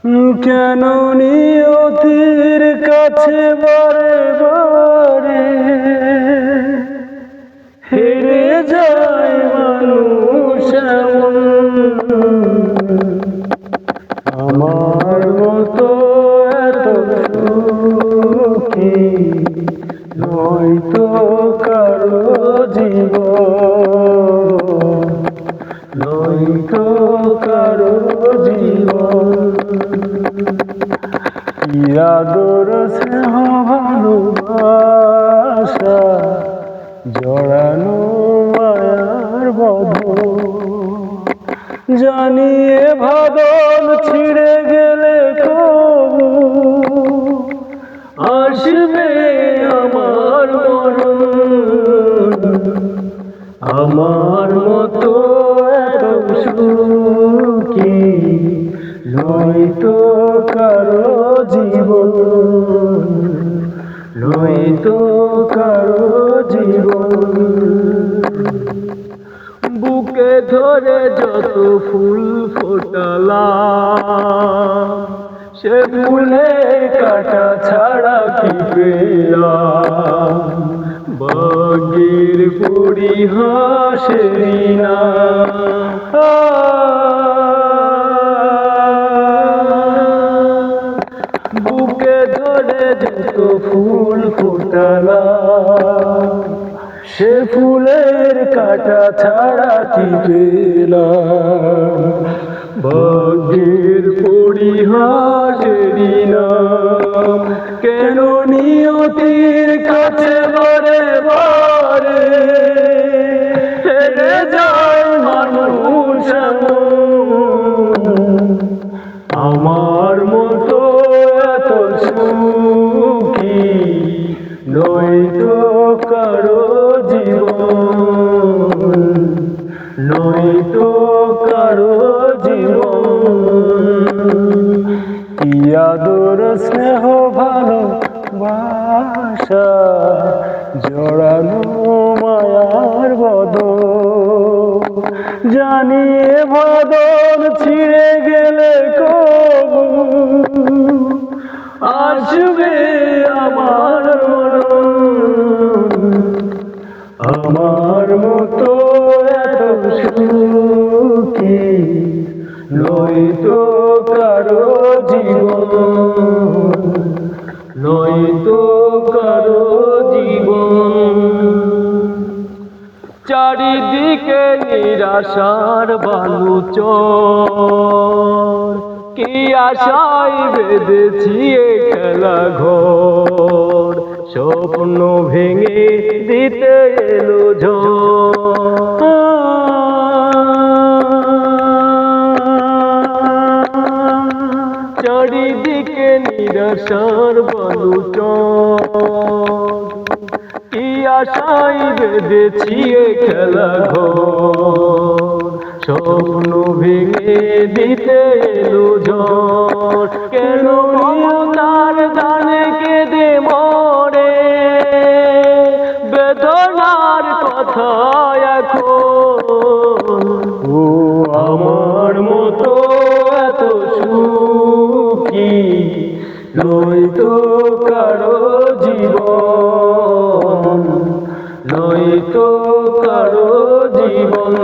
কেন নিয়তির কাছে বারে বারে হেরে যায় মানুষ এমন? আমার মতো এত সুখী নয়তো কারো জীবন, নয়তো কারো জীবন। কি আদর স্নেহ ভালোবাসা জড়ানো মায়ার বন্ধন, জানিয়ে বাদল ছিঁড়ে গেলে কবু আসবে আমার মরণ। আমার মতো এত সুখী নয়তো কারো জীবন, নয়তো কারো জীবন। বুকে ধরে যত ফুল ফোটালাম, সে ফুলের কাঁটা ছাড়া কি পেলাম? বাগের পরিহাসেরই না বুকে ধরে যত ফুল ফোটালাম, সে ফুলের কাঁটা ছাড়া কি পেলাম? ভাগ্যের পরিহাসেরই নাম। কেন নিয়তির কাছে বারে বারে হেরে যায় মানুষ এমন? আমার মতো এত সুখী নয়তো কারো জীবন, নয়তো কারো জীবন। কি আদর স্নেহ ভালোবাসা জড়ানো মায়ার বদন, জানিয়ে বাদল ছিঁড়ে গেলে কবু আসবে আমার মরণ। আমার মতো এত সুখী নয়তো কারো জীবন, নয়তো কারো জীবন। চারিদিকে নিরাশার বালুচর, কি আশায় বেঁধেছি এ খেলা ঘর, স্বপ্ন ভেঙে দিতে এলো ঝড়। চারিদিকে নিরাশার বালুচর, কি আশায় বেঁধেছি এ খেলা ঘর, স্বপ্ন ভেঙে দিতে এলো ঝড়। কেন মমতার গানে কেঁদে মরে বেদনার কথা এখন? ও আমার মতো এত সুখী নয়তো কারো জীবন, নয়তো কারো জীবন।